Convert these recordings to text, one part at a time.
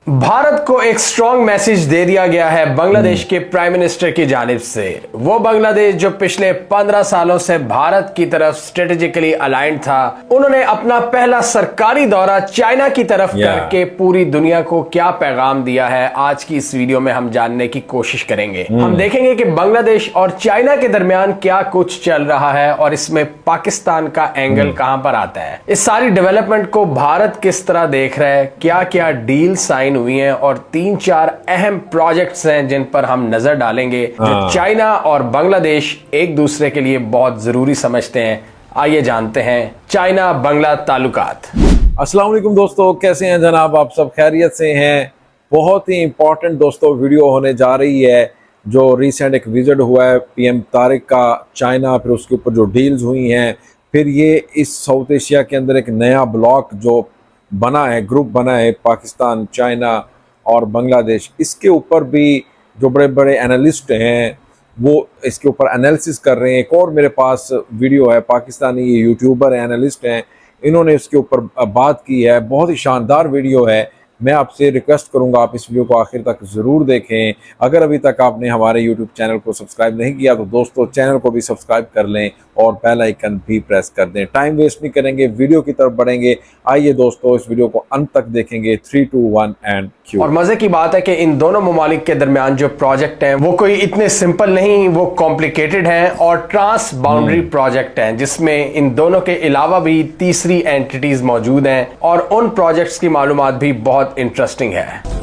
भारत को एक strong message दे दिया गया है बांग्लादेश के प्राइम मिनिस्टर की जानिब से। वो बांग्लादेश जो पिछले 15 सालों से भारत की तरफ स्ट्रेटेजिकली अलाइंड था, उन्होंने अपना पहला सरकारी दौरा चाइना की तरफ करके पूरी दुनिया को क्या पैगाम दिया है, आज की इस वीडियो में हम जानने की कोशिश करेंगे। हम देखेंगे कि बांग्लादेश और चाइना के दरमियान क्या कुछ चल रहा है और इसमें पाकिस्तान का एंगल कहां पर आता है। इस सारी डेवलपमेंट को भारत किस तरह देख रहा है, क्या क्या डील साइन हुई हैं और 3-4 अहम प्रोजेक्ट्स हैं जिन पर हम नजर डालेंगे, जो चाइना और बांग्लादेश एक दूसरे के लिए बहुत जरूरी समझते हैं। आइए जानते हैं चाइना बांग्ला ताल्लुकात। अस्सलाम वालेकुम दोस्तों, कैसे हैं जनाब? आप सब खैरियत से हैं? बहुत ही इंपॉर्टेंट दोस्तों वीडियो होने जा रही है। जो रिसेंट एक विजिट हुआ है पीएम तारिक का चाइना, फिर उसके ऊपर जो डील्स हुई हैं, फिर ये इस साउथ एशिया के अंदर एक नया ब्लॉक जो बना है, ग्रुप बना है पाकिस्तान, चाइना और बांग्लादेश। इसके ऊपर भी जो बड़े बड़े एनालिस्ट हैं वो इसके ऊपर एनालिसिस कर रहे हैं। एक और मेरे पास वीडियो है, पाकिस्तानी ये यूट्यूबर हैं, एनालिस्ट हैं, इन्होंने इसके ऊपर बात की है। बहुत ही शानदार वीडियो है। मैं आपसे रिक्वेस्ट करूंगा आप इस वीडियो को आखिर तक ज़रूर देखें। अगर अभी तक आपने हमारे यूट्यूब चैनल को सब्सक्राइब नहीं किया तो दोस्तों चैनल को भी सब्सक्राइब कर लें और बेल आइकन भी प्रेस कर दें। टाइम वेस्ट नहीं करेंगे, वीडियो की तरफ बढ़ेंगे। आइए दोस्तों इस वीडियो को अंत तक देखेंगे। 3, 2, 1 एंड क्यू। और मजे की बात है कि इन दोनों ममालिक के दरमियान जो प्रोजेक्ट हैं वो कोई इतने सिंपल नहीं, वो कॉम्प्लिकेटेड हैं और ट्रांस बाउंड्री प्रोजेक्ट हैं, जिसमें इन दोनों के अलावा भी तीसरी एंटिटीज मौजूद हैं और उन प्रोजेक्ट्स की मालूमात भी बहुत इंटरेस्टिंग है।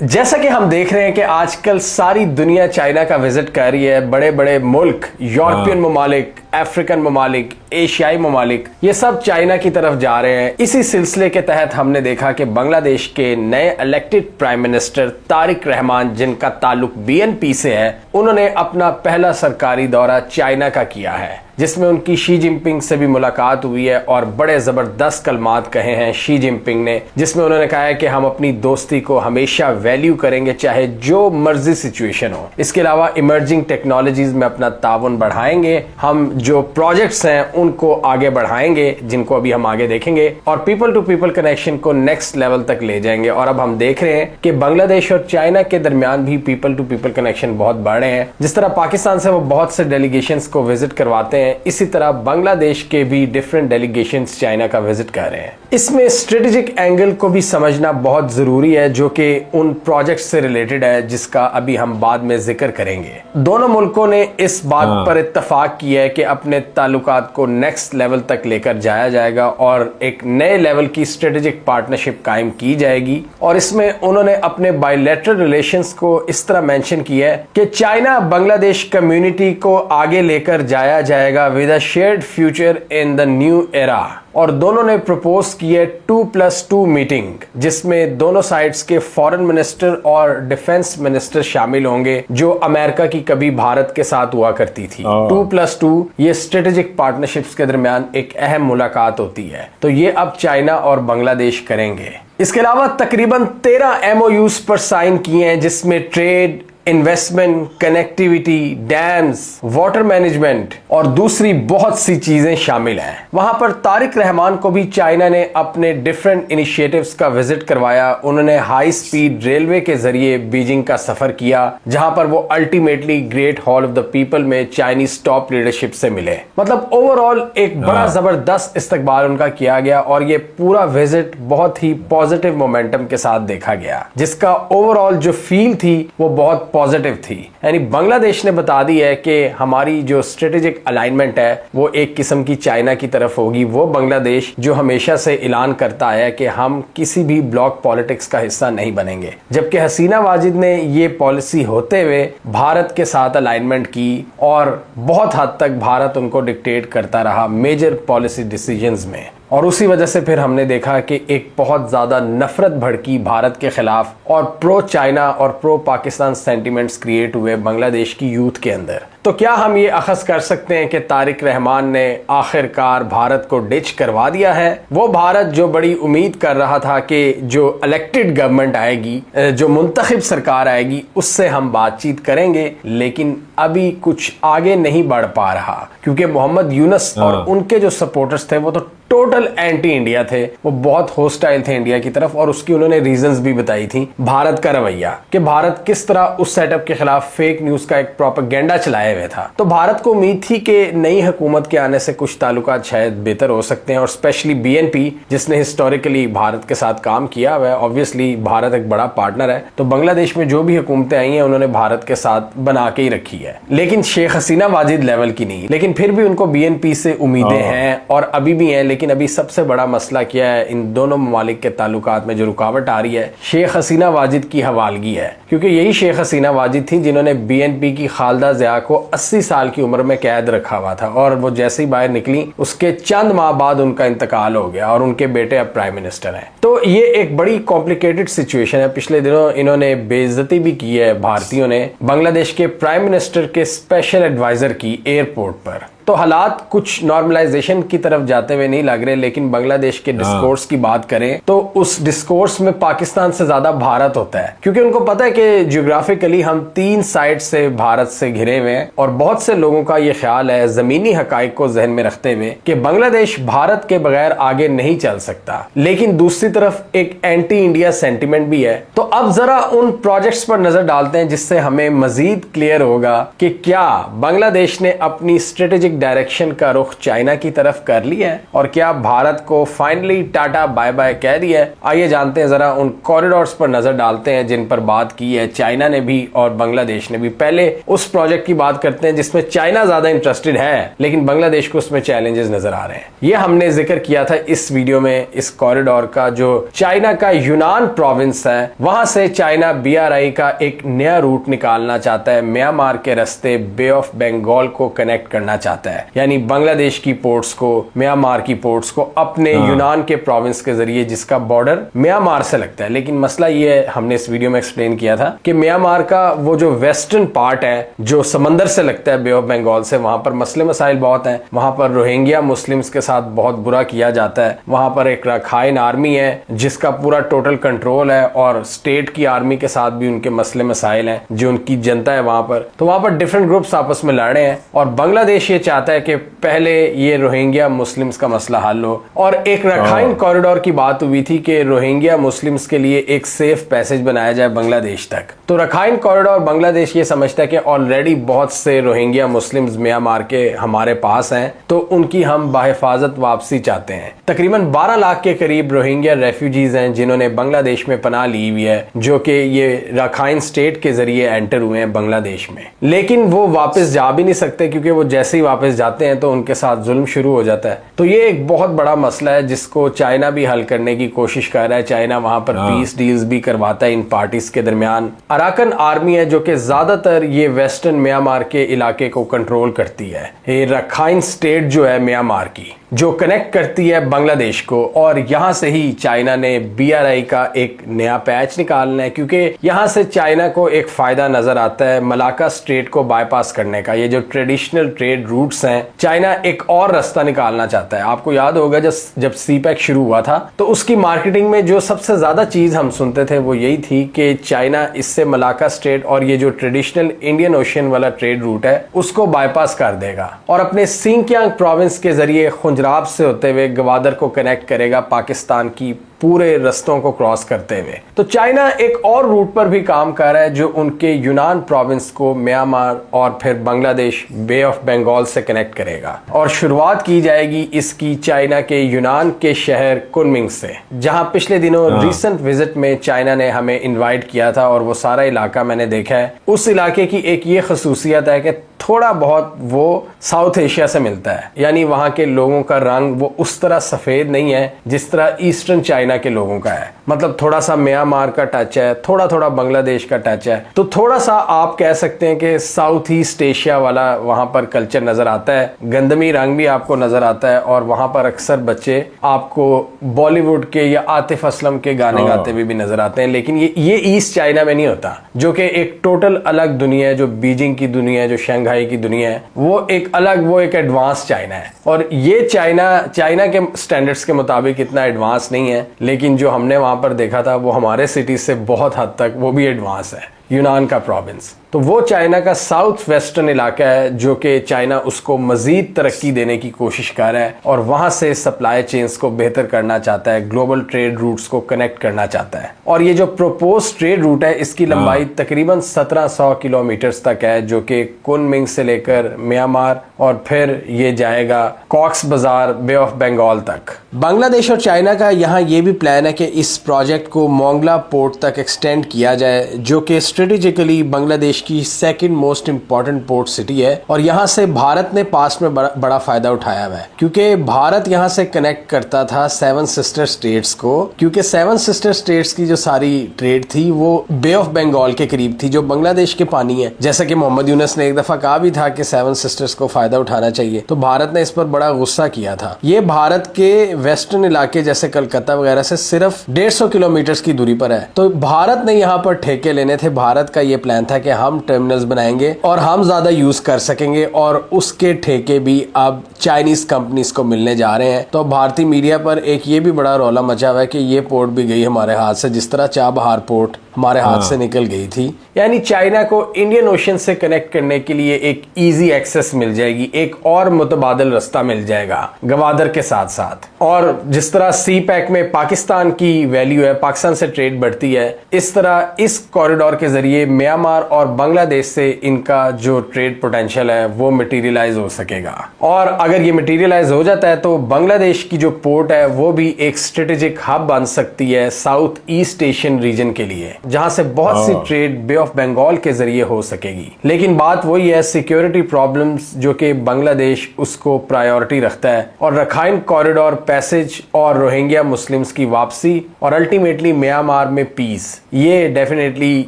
जैसा कि हम देख रहे हैं कि आजकल सारी दुनिया चाइना का विजिट कर रही है। बड़े बड़े मुल्क, यूरोपियन ममालिक, अफ्रीकन ममालिक, एशियाई ममालिक, ये सब चाइना की तरफ जा रहे हैं। इसी सिलसिले के तहत हमने देखा कि बांग्लादेश के नए elected prime minister Tariq Rahman, जिनका ताल्लुक बीएनपी से है, उन्होंने अपना पहला सरकारी दौरा चाइना का किया है, जिसमें उनकी शी जिनपिंग से भी मुलाकात हुई है और बड़े जबरदस्त कलमात कहे हैं शी जिनपिंग ने, जिसमें उन्होंने कहा है कि हम अपनी दोस्ती को हमेशा वैल्यू करेंगे चाहे जो मर्जी सिचुएशन हो। इसके अलावा इमर्जिंग टेक्नोलॉजीज में अपना ताउन बढ़ाएंगे, हम जो प्रोजेक्ट्स हैं उनको आगे बढ़ाएंगे, जिनको अभी हम आगे देखेंगे, और पीपल टू पीपल कनेक्शन को नेक्स्ट लेवल तक ले जाएंगे। और अब हम देख रहे हैं कि बांग्लादेश और चाइना के दरमियान भी पीपल टू पीपल कनेक्शन बहुत बढ़ रहे हैं। जिस तरह पाकिस्तान से वो बहुत से डेलीगेशंस को विजिट करवाते हैं, इसी तरह बांग्लादेश के भी डिफरेंट डेलीगेशंस चाइना का विजिट कर रहे हैं। इसमें स्ट्रेटेजिक एंगल को भी समझना बहुत जरूरी है, जो कि उन प्रोजेक्ट से रिलेटेड है, जिसका अभी हम बाद में जिक्र करेंगे। दोनों मुल्कों ने इस बात पर इत्तफाक किया है कि अपने ताल्लुकात को नेक्स्ट लेवल तक लेकर जाया जाएगा और एक नए लेवल की स्ट्रेटेजिक पार्टनरशिप कायम की जाएगी। और इसमें उन्होंने अपने बायलैटरल रिलेशंस को इस तरह मेंशन किया है कि चाइना बांग्लादेश कम्युनिटी को आगे लेकर जाया जाएगा with a shared future in the new era. और दोनों ने प्रपोज की है 2+2 मीटिंग, जिसमें दोनों साइड्स के फॉरेन मिनिस्टर और डिफेंस मिनिस्टर शामिल होंगे, जो अमेरिका की कभी भारत के साथ हुआ करती थी। 2+2 ये स्ट्रेटेजिक पार्टनरशिप्स के दरमियान एक अहम मुलाकात होती है, तो ये अब चाइना और बांग्लादेश करेंगे। इसके अलावा तकरीबन 13 MOUs पर साइन किए हैं, जिसमें trade, investment, connectivity, dams, water management और दूसरी बहुत सी चीजें शामिल हैं। वहां पर तारिक रहमान को भी चाइना ने अपने डिफरेंट इनिशिएटिव्स का विजिट करवाया। उन्होंने हाई स्पीड रेलवे के जरिए बीजिंग का सफर किया, जहां पर वो ultimately great hall of the people में चाइनीज टॉप लीडरशिप से मिले। मतलब ओवरऑल एक बड़ा जबरदस्त इस्तकबाल उनका किया गया और ये पूरा विजिट बहुत ही पॉजिटिव मोमेंटम के साथ देखा गया, जिसका ओवरऑल जो फील थी वो बहुत पॉजिटिव थी। यानी बांग्लादेश ने बता दी है कि हमारी जो स्ट्रेटेजिक अलाइनमेंट है वो एक किस्म की चाइना की तरफ होगी। वो बांग्लादेश जो हमेशा से ऐलान करता है कि हम किसी भी ब्लॉक पॉलिटिक्स का हिस्सा नहीं बनेंगे, जबकि हसीना वाजिद ने ये पॉलिसी होते हुए भारत के साथ अलाइनमेंट की और बहुत हद तक भारत उनको डिक्टेट करता रहा मेजर पॉलिसी डिसीजंस में। और उसी वजह से फिर हमने देखा कि एक बहुत ज्यादा नफरत भड़की भारत के खिलाफ और प्रो चाइना और प्रो पाकिस्तान सेंटिमेंट्स क्रिएट हुए बांग्लादेश की यूथ के अंदर। तो क्या हम ये अखज़ कर सकते हैं कि तारिक रहमान ने आखिरकार भारत को डिच करवा दिया है? वो भारत जो बड़ी उम्मीद कर रहा था कि जो इलेक्टेड गवर्नमेंट आएगी, जो मुंतखब सरकार आएगी, उससे हम बातचीत करेंगे, लेकिन अभी कुछ आगे नहीं बढ़ पा रहा, क्योंकि मोहम्मद यूनुस और उनके जो सपोर्टर्स थे वो तो टोटल एंटी इंडिया थे, वो बहुत होस्टाइल थे इंडिया की तरफ, और उसकी उन्होंने रीजंस भी बताई थी। भारत का रवैया कि भारत किस तरह उस सेटअप के खिलाफ फेक न्यूज का एक प्रोपेगेंडा चलाए हुए था। तो भारत को उम्मीद थी कि नई हुकूमत के आने से कुछ ताल्लुकात शायद बेहतर हो सकते हैं, और स्पेशली बीएनपी जिसने हिस्टोरिकली भारत के साथ काम किया हुआ है, ऑब्वियसली भारत एक बड़ा पार्टनर है, तो बांग्लादेश में जो भी हुकूमतें आई हैं उन्होंने भारत के साथ बना के ही रखी है, लेकिन शेख हसीना वाजिद लेवल की नहीं। लेकिन फिर भी उनको बीएनपी से उम्मीदें हैं और अभी भी हैं। लेकिन अभी सबसे बड़ा मसला क्या है, इन दोनों ममालिक के ताल्लुकात में जो रुकावट आ रही है, शेख हसीना वाजिद की हवालगी है। क्योंकि यही शेख हसीना वाजिद थी जिन्होंने बीएनपी की खालदा ज़िया को 80 साल की उम्र में कैद रखा हुआ था, और वो जैसे ही बाहर निकली उसके चंद माह बाद उनका इंतकाल हो गया और उनके बेटे अब प्राइम मिनिस्टर हैं। तो ये एक बड़ी कॉम्प्लिकेटेड सिचुएशन है। पिछले दिनों इन्होंने बेइज्जती भी की है भारतीयों ने बांग्लादेश के प्राइम मिनिस्टर के स्पेशल एडवाइजर की एयरपोर्ट पर। तो हालात कुछ नॉर्मलाइजेशन की तरफ जाते हुए नहीं लग रहे, लेकिन बांग्लादेश के डिस्कोर्स की बात करें तो उस डिस्कोर्स में पाकिस्तान से ज्यादा भारत होता है, क्योंकि उनको पता है कि जियोग्राफिकली हम 3 साइड से भारत से घिरे हुए हैं, और बहुत से लोगों का ये ख्याल है जमीनी हकाइक को जहन में रखते हुए कि बांग्लादेश भारत के बगैर आगे नहीं चल सकता। लेकिन दूसरी तरफ एक एंटी इंडिया सेंटिमेंट भी है। तो अब जरा उन प्रोजेक्ट्स पर नजर डालते हैं जिससे हमें मजीद क्लियर होगा कि क्या बांग्लादेश ने अपनी स्ट्रेटेजिक डायरेक्शन का रुख चाइना की तरफ कर लिया है, और क्या भारत को फाइनली टाटा बाय बाय कह दिया है। आइए जानते हैं, जरा उन कॉरिडोर्स पर नजर डालते हैं जिन पर बात की है चाइना ने भी और बांग्लादेश ने भी। पहले उस प्रोजेक्ट की बात करते हैं जिसमें चाइना ज्यादा इंटरेस्टेड है, लेकिन बांग्लादेश को उसमें चैलेंजेस नजर आ रहे हैं। ये हमने जिक्र किया था इस वीडियो में, इस कॉरिडोर का जो चाइना का यूनान प्रोविंस है, वहां से चाइना BRI का एक नया रूट निकालना चाहता है, म्यांमार के रास्ते बे ऑफ बंगाल को कनेक्ट करना चाहता है। यानी बांग्लादेश की पोर्ट्स को, म्यांमार की पोर्ट्स को अपने यूनान के प्रोविंस के जरिए, जिसका बॉर्डर म्यांमार से लगता है। लेकिन मसला ये है, हमने इस वीडियो में एक्सप्लेन किया था कि म्यांमार का वो जो वेस्टर्न पार्ट है जो समंदर से लगता है बे ऑफ बंगाल से, वहां पर मसले मसाइल बहुत हैं। वहां पर रोहिंग्या मुस्लिम्स के साथ बहुत बुरा किया जाता है। वहां पर एक रखाइन आर्मी है जिसका पूरा टोटल कंट्रोल है, और स्टेट की आर्मी के साथ भी उनके मसले मसाइल हैं जो उनकी जनता है वहां पर। तो वहां पर डिफरेंट ग्रुप्स आपस में लड़ रहे हैं, और बांग्लादेश ये चाहता है कि पहले ये रोहिंग्या मुस्लिम्स का मसला हल हो। और एक रखाइन कॉरिडोर की बात हुई थी कि रोहिंग्या मुस्लिम्स के लिए एक सेफ पैसेज बनाया जाए बांग्लादेश तक। तो रखाइन कॉरिडोर बांग्लादेश ये समझता है कि ऑलरेडी बहुत से रोहिंग्या मुस्लिम्स म्यांमार के हमारे पास हैं, तो उनकी हम बाहिफाजत वापसी चाहते हैं। तकरीबन 12 लाख के करीब रोहिंग्या रेफ्यूजीज हैं जिन्होंने बांग्लादेश में पनाह ली हुई है, जो कि ये रखाइन स्टेट के जरिए एंटर हुए हैं बांग्लादेश में। लेकिन वो वापस जा भी नहीं सकते, क्योंकि वो जैसे ही वापस जाते हैं तो उनके साथ जुल्म शुरू हो जाता है। तो ये एक बहुत बड़ा मसला है जिसको चाइना भी हल करने की कोशिश कर रहा है। चाइना वहां पर पीस डील्स भी करवाता है इन पार्टीज के दरमियान। अराकन आर्मी है जो कि ज्यादातर ये वेस्टर्न म्यांमार के इलाके को कंट्रोल करती है। ये रखाइन स्टेट जो है म्यांमार की, जो कनेक्ट करती है बांग्लादेश को, और यहां से ही चाइना ने BRI का एक नया पैच निकालना है, क्योंकि यहां से चाइना को एक फायदा नजर आता है मलाका स्ट्रेट को बाईपास करने का। ये जो ट्रेडिशनल ट्रेड रूट्स हैं, चाइना एक और रास्ता निकालना चाहता है। आपको याद होगा जब CPEC शुरू हुआ था तो उसकी मार्केटिंग में जो सबसे ज्यादा चीज हम सुनते थे वो यही थी कि चाइना इससे मलाका स्ट्रेट और ये जो ट्रेडिशनल इंडियन ओशियन वाला ट्रेड रूट है उसको बाईपास कर देगा, और अपने सिंकियांग प्रोविंस के जरिए खुंजराब से होते हुए गवादर को कनेक्ट करेगा पाकिस्तान की पूरे रस्तों को क्रॉस करते हुए। तो चाइना एक और रूट पर भी काम कर रहा है जो उनके यूनान प्रोविंस को म्यांमार और फिर बांग्लादेश बे ऑफ बंगाल से कनेक्ट करेगा। और शुरुआत की जाएगी इसकी चाइना के यूनान के शहर कुनमिंग से, जहां पिछले दिनों रिसेंट विजिट में चाइना ने हमें इनवाइट किया था, और वो सारा इलाका मैंने देखा है। उस इलाके की एक ये खसूसियत है कि थोड़ा बहुत वो साउथ एशिया से मिलता है, यानी वहां के लोगों का रंग वो उस तरह सफेद नहीं है जिस तरह ईस्टर्न चाइना के लोगों का है। मतलब थोड़ा सा म्यांमार का टच है, थोड़ा थोड़ा बांग्लादेश का टच है। तो थोड़ा सा आप कह सकते हैं कि साउथ ईस्ट एशिया वाला वहां पर कल्चर नजर आता है। गंदमी रंग भी आपको नजर आता है, और वहां पर अक्सर बच्चे आपको बॉलीवुड के या आतिफ असलम के गाने गाते हुए भी नजर आते हैं। लेकिन ये ईस्ट चाइना में नहीं होता, जो कि एक टोटल अलग दुनिया है, जो बीजिंग की दुनिया है, जो शंघाई की दुनिया है, वो एक अलग, वो एक एडवांस चाइना है। और ये चाइना के स्टैंडर्ड्स के मुताबिक इतना एडवांस नहीं है, लेकिन जो हमने वहां पर देखा था वो हमारे सिटी से बहुत हद तक वो भी एडवांस है, यूनान का प्रोविंस। तो वो चाइना का साउथ वेस्टर्न इलाका है जो कि चाइना उसको मजीद तरक्की देने की कोशिश कर रहा है और वहां से सप्लाई चेन्स को बेहतर करना चाहता है, ग्लोबल ट्रेड रूट्स को कनेक्ट करना चाहता है। और ये जो प्रोपोज ट्रेड रूट है इसकी लंबाई तकरीबन 1700 किलोमीटर तक है, जो कि कुनमिंग से लेकर म्यांमार और फिर ये जाएगा कॉक्स बाजार, बे ऑफ बंगाल तक। बांग्लादेश और चाइना का यहाँ ये भी प्लान है कि इस प्रोजेक्ट को मोंगला पोर्ट तक एक्सटेंड किया जाए, जो कि स्ट्रेटेजिकली बांग्लादेश की second most important port city है। और यहाँ से भारत ने पास्ट में बड़ा फायदा उठाया हुआ है, क्योंकि भारत यहाँ से कनेक्ट करता था सेवन सिस्टर स्टेट्स को, क्योंकि सेवन सिस्टर स्टेट्स की जो सारी ट्रेड थी वो बे ऑफ बंगाल के करीब थी, जो बांग्लादेश के पानी है। जैसा कि मोहम्मद यूनुस ने एक दफा कहा भी था कि सेवन सिस्टर्स को फायदा उठाना चाहिए, तो भारत ने इस पर बड़ा गुस्सा किया था। ये भारत के वेस्टर्न इलाके जैसे कलकत्ता वगैरह से सिर्फ 150 किलोमीटर की दूरी पर है, तो भारत ने यहाँ पर ठेके लेने थे। भारत का ये प्लान था कि हम टर्मिनल्स बनाएंगे और हम ज्यादा यूज कर सकेंगे, और उसके ठेके भी अब चाइनीज कंपनीज को मिलने जा रहे हैं। तो भारतीय मीडिया पर एक ये भी बड़ा रौला मचा हुआ है कि ये पोर्ट भी गई हमारे हाथ से, जिस तरह चाबहार पोर्ट हमारे हाथ से निकल गई थी। यानी चाइना को इंडियन ओशन से कनेक्ट करने के लिए एक इजी एक्सेस मिल जाएगी, एक और मुतबादल रास्ता मिल जाएगा गवादर के साथ साथ। और जिस तरह सी पैक में पाकिस्तान की वैल्यू है, पाकिस्तान से ट्रेड बढ़ती है, इस तरह इस कॉरिडोर के जरिए म्यांमार और बांग्लादेश से इनका जो ट्रेड पोटेंशियल है वो मटेरियलाइज हो सकेगा। और अगर ये मटेरियलाइज हो जाता है तो बांग्लादेश की जो पोर्ट है वो भी एक स्ट्रेटेजिक हब बन सकती है साउथ ईस्ट एशियन रीजन के लिए, जहां से बहुत सी ट्रेड बे ऑफ बंगाल के जरिए हो सकेगी। लेकिन बात वही है, सिक्योरिटी प्रॉब्लम्स, जो कि बांग्लादेश उसको प्रायोरिटी रखता है। और रखाइन कॉरिडोर पैसेज और रोहिंग्या मुस्लिम्स की वापसी और अल्टीमेटली म्यांमार में पीस, ये डेफिनेटली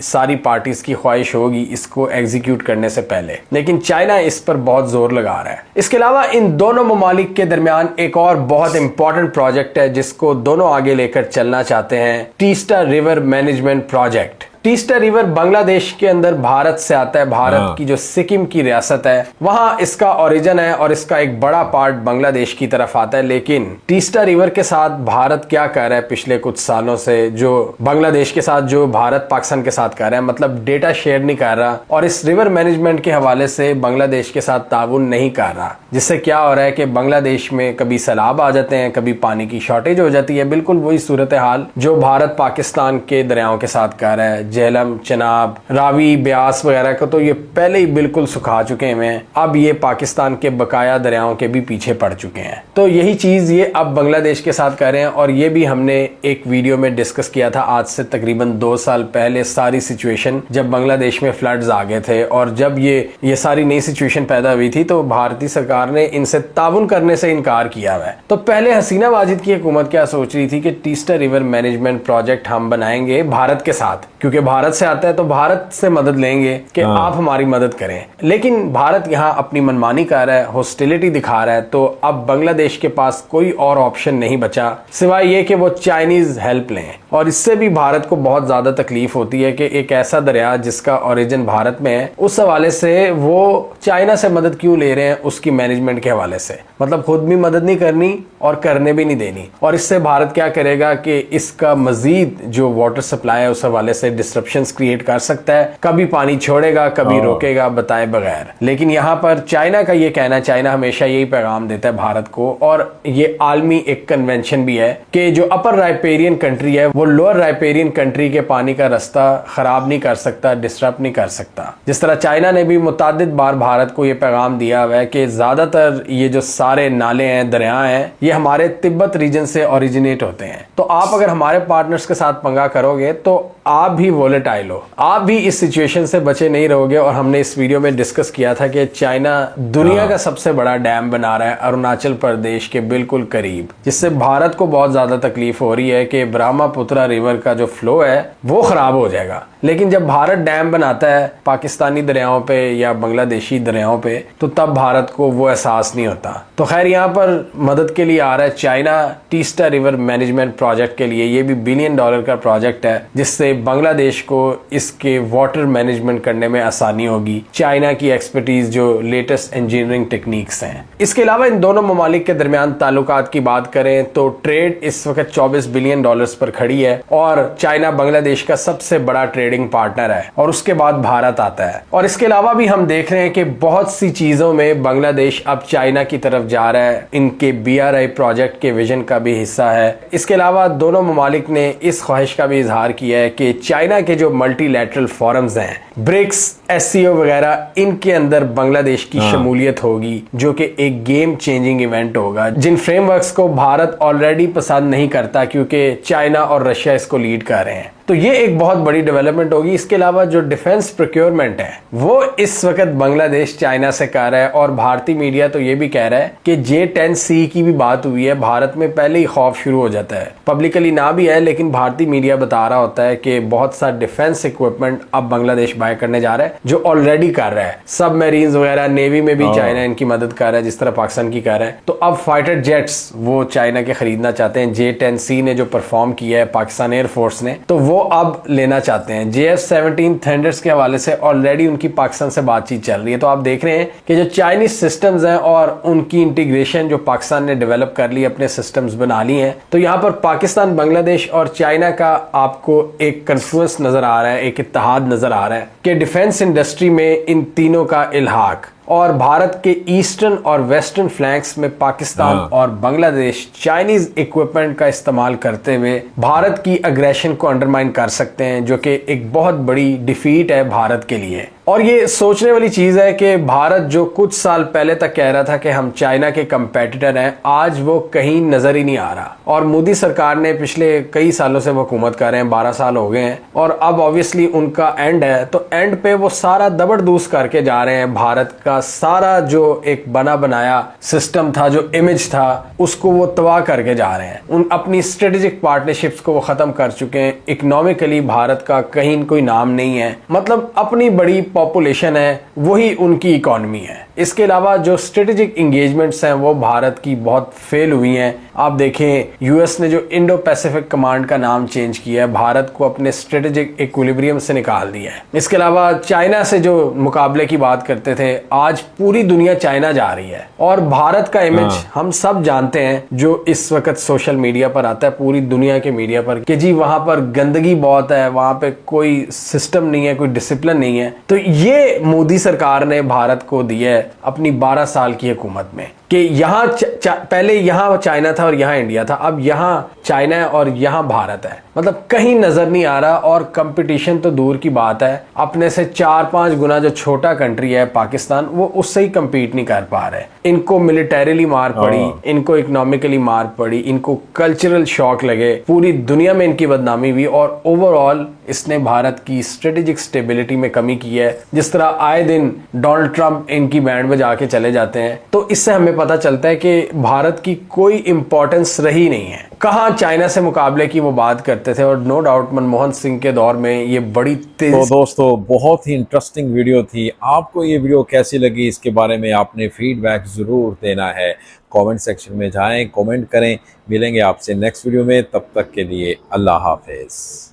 सारी पार्टीज की ख्वाहिश होगी इसको एग्जीक्यूट करने से पहले। लेकिन चाइना इस पर बहुत जोर लगा रहा है। इसके अलावा इन दोनों ममालिक के दरमियान एक और बहुत इंपॉर्टेंट प्रोजेक्ट है जिसको दोनों आगे लेकर चलना चाहते हैं, Teesta river management project. Teesta river Bangladesh के अंदर भारत से आता है। भारत की जो सिक्किम की रियासत है वहां इसका ओरिजिन है और इसका एक बड़ा पार्ट बांग्लादेश की तरफ आता है। लेकिन तीस्ता रिवर के साथ भारत क्या कर रहा है पिछले कुछ सालों से, जो बांग्लादेश के साथ जो भारत पाकिस्तान के साथ कर रहा है, मतलब डेटा शेयर नहीं कर रहा और इस रिवर मैनेजमेंट के हवाले से बांग्लादेश के साथ ताउन नहीं कर रहा, जिससे क्या हो रहा है कि बांग्लादेश में कभी सैलाब आ जाते हैं, कभी पानी की शॉर्टेज हो जाती है। बिल्कुल वही सूरत हाल जो भारत पाकिस्तान के दरियाओं के साथ कर रहा है। झेलम, चनाब, रावी, ब्यास वगैरह को तो ये पहले ही बिल्कुल सुखा चुके हैं, अब ये पाकिस्तान के बकाया दरियाओं के भी पीछे पड़ चुके हैं। तो यही चीज ये अब बांग्लादेश के साथ कर रहे हैं। और ये भी हमने एक वीडियो में डिस्कस किया था आज से तकरीबन 2 साल पहले, सारी सिचुएशन जब बांग्लादेश में फ्लड्स आ गए थे और जब ये सारी नई सिचुएशन पैदा हुई थी तो भारतीय सरकार ने इनसे ताउन करने से इनकार किया हुआ है। तो पहले हसीना वाजिद की हुकूमत क्या सोच रही थी कि तीस्ता रिवर मैनेजमेंट प्रोजेक्ट हम बनाएंगे भारत के साथ, क्योंकि भारत से आता है तो भारत से मदद लेंगे कि आप हमारी मदद करें। लेकिन भारत यहाँ अपनी मनमानी कर रहा है, हॉस्टिलिटी दिखा रहा है। तो अब बांग्लादेश के पास कोई और ऑप्शन नहीं बचा सिवाय ये कि वो चाइनीज हेल्प लें। और इससे भी भारत को बहुत ज्यादा तकलीफ होती है कि एक ऐसा दरिया जिसका ओरिजिन भारत में है, उस हवाले से वो चाइना से मदद क्यों ले रहे हैं, उसकी मैनेजमेंट के हवाले से। मतलब खुद भी मदद नहीं करनी और करने भी नहीं देनी। और इससे भारत क्या करेगा कि इसका मजीद जो वाटर सप्लाई है उस हवाले से डिस्ट्रप्शंस क्रिएट कर सकता है, कभी पानी छोड़ेगा, कभी रोकेगा, बताए बगैर। लेकिन यहाँ पर चाइना का ये कहना, चाइना हमेशा यही पैगाम देता है भारत को, और ये आलमी एक कन्वेंशन भी है कि जो अपर राइपेरियन कंट्री है वो लोअर राइपेरियन कंट्री के पानी का रास्ता खराब नहीं कर सकता, डिस्टर्ब नहीं कर सकता। जिस तरह चाइना ने भी मुतादिद बार भारत को ये पैगाम दिया हुआ है कि ज्यादातर ये जो सारे नाले हैं, दरिया हैं, ये हमारे तिब्बत रीजन से ओरिजिनेट होते हैं। तो आप अगर हमारे पार्टनर्स के साथ पंगा करोगे तो आप भी वोलेटाइल हो, आप भी इस सिचुएशन से बचे नहीं रहोगे। और हमने इस वीडियो में डिस्कस किया था कि चाइना दुनिया का सबसे बड़ा डैम बना रहा है अरुणाचल प्रदेश के बिल्कुल करीब, जिससे भारत को बहुत ज्यादा तकलीफ हो रही है कि ब्रह्मपुत्र रिवर का जो फ्लो है वो खराब हो जाएगा। लेकिन जब भारत डैम बनाता है पाकिस्तानी दरियाओं पे या बांग्लादेशी दरियाओं पे, तो तब भारत को वो एहसास नहीं होता। तो खैर यहाँ पर मदद के लिए आ रहा है China Teesta river management project के लिए। ये भी $1 बिलियन का प्रोजेक्ट है जिससे बांग्लादेश को इसके वाटर मैनेजमेंट करने में आसानी होगी। चाइना की एक्सपर्टीज जो लेटेस्ट इंजीनियरिंग टेक्निक्स हैं। इसके अलावा इन दोनों ममालिक के दरमियान ताल्लुकात की बात करें तो ट्रेड इस वक्त $24 बिलियन पर खड़ी है और चाइना बांग्लादेश का सबसे बड़ा ट्रेड ट्रेडिंग पार्टनर है और उसके बाद भारत आता है। और इसके अलावा भी हम देख रहे हैं कि बहुत सी चीजों में बांग्लादेश अब चाइना की तरफ जा रहा है, इनके BRI प्रोजेक्ट के विजन का भी हिस्सा है। इसके अलावा दोनों ममालिक ने इस ख्वाहिश का भी इजहार किया है कि चाइना के जो मल्टीलैटरल फोरम्स हैं, ब्रिक्स, SCO वगैरह, इनके अंदर बांग्लादेश की शमूलियत होगी, जो कि एक गेम चेंजिंग इवेंट होगा, जिन फ्रेमवर्क्स को भारत ऑलरेडी पसंद नहीं करता क्योंकि चाइना और रशिया इसको लीड कर रहे हैं। तो ये एक बहुत बड़ी डेवलपमेंट होगी। इसके अलावा जो डिफेंस प्रोक्योरमेंट है वो इस वक्त बांग्लादेश चाइना से कर रहा है और भारतीय मीडिया तो ये भी कह रहा है कि J-10C की भी बात हुई है। भारत में पहले ही खौफ शुरू हो जाता है, पब्लिकली ना भी है लेकिन भारतीय मीडिया बता रहा होता है कि बहुत सा डिफेंस इक्विपमेंट अब बांग्लादेश बाय करने जा रहा है, जो ऑलरेडी कर रहा है। सबमरीन्स वगैरह, नेवी में भी चाइना इनकी मदद कर रहा है जिस तरह पाकिस्तान की कर रहा है। तो अब फाइटर जेट्स वो चाइना के खरीदना चाहते हैं। J-10C ने जो परफॉर्म किया है पाकिस्तान एयरफोर्स ने, तो वो अब लेना चाहते हैं। JF-17 थंडर्स के हवाले से ऑलरेडी उनकी पाकिस्तान से बातचीत चल रही है। तो आप देख रहे हैं कि जो चाइनीज सिस्टम्स हैं और उनकी इंटीग्रेशन जो पाकिस्तान ने डेवलप कर ली, अपने सिस्टम्स बना ली हैं, तो यहाँ पर पाकिस्तान, बांग्लादेश और चाइना का आपको एक कन्फ्लुएंस नजर आ रहा है, एक इत्तेहाद नजर आ रहा है कि डिफेंस इंडस्ट्री में इन तीनों का इल्हाक। और भारत के ईस्टर्न और वेस्टर्न फ्लैंक्स में पाकिस्तान और बांग्लादेश चाइनीज इक्विपमेंट का इस्तेमाल करते हुए भारत की अग्रेशन को अंडरमाइन कर सकते हैं, जो कि एक बहुत बड़ी डिफीट है भारत के लिए। और ये सोचने वाली चीज है कि भारत जो कुछ साल पहले तक कह रहा था कि हम चाइना के कंपेटिटर हैं, आज वो कहीं नजर ही नहीं आ रहा। और मोदी सरकार ने पिछले कई सालों से वो हुकूमत कर रहे हैं, 12 साल हो गए हैं, और अब ऑब्वियसली उनका एंड है। तो एंड पे वो सारा दबड़दूस करके जा रहे हैं। भारत का सारा जो एक बना बनाया सिस्टम था, जो इमेज था, उसको वो तबाह करके जा रहे हैं। उन अपनी स्ट्रेटेजिक पार्टनरशिप्स को वो खत्म कर चुके हैं। इकोनॉमिकली भारत का कहीं कोई नाम नहीं है, मतलब अपनी बड़ी पॉपुलेशन है वही उनकी इकोनॉमी है। इसके अलावा जो स्ट्रेटेजिक एंगेजमेंट्स हैं वो भारत की बहुत फेल हुई हैं। आप देखें US ने जो इंडो पैसिफिक कमांड का नाम चेंज किया है, भारत को अपने स्ट्रेटेजिक इक्विलिब्रियम से निकाल दिया है। इसके अलावा चाइना से जो मुकाबले की बात करते थे, आज पूरी दुनिया चाइना जा रही है। और भारत का इमेज हम सब जानते हैं, जो इस वक्त सोशल मीडिया पर आता है, पूरी दुनिया के मीडिया पर, कि जी वहां पर गंदगी बहुत है, वहां पे कोई सिस्टम नहीं है, कोई डिसिप्लिन नहीं है। तो ये मोदी सरकार ने भारत को दिया है अपनी 12 साल की हुकूमत में, कि यहाँ पहले यहाँ चाइना था और यहाँ इंडिया था, अब यहाँ चाइना है और यहाँ भारत है। मतलब कहीं नजर नहीं आ रहा। और कंपटीशन तो दूर की बात है, अपने से 4-5 गुना जो छोटा कंट्री है पाकिस्तान, वो उससे ही compete नहीं कर पा रहे। इनको मिलिटरीली मार पड़ी, इनको इकोनॉमिकली मार पड़ी, इनको कल्चरल शॉक लगे, पूरी दुनिया में इनकी बदनामी हुई, और ओवरऑल इसने भारत की स्ट्रेटेजिक स्टेबिलिटी में कमी की है। जिस तरह आए दिन डोनाल्ड ट्रंप इनकी बैंड बजा के चले जाते हैं, तो इससे हमें पता चलता है कि भारत की कोई इंपॉर्टेंस रही नहीं है। कहाँ चाइना से मुकाबले की वो बात करते थे, और नो डाउट मनमोहन सिंह के दौर में ये बड़ी तेज। तो दोस्तों, बहुत ही इंटरेस्टिंग वीडियो थी। आपको ये वीडियो कैसी लगी, इसके बारे में आपने फीडबैक जरूर देना है। कमेंट सेक्शन में जाएं, कमेंट करें। मिलेंगे आपसे नेक्स्ट वीडियो में, तब तक के लिए अल्लाह हाफिज।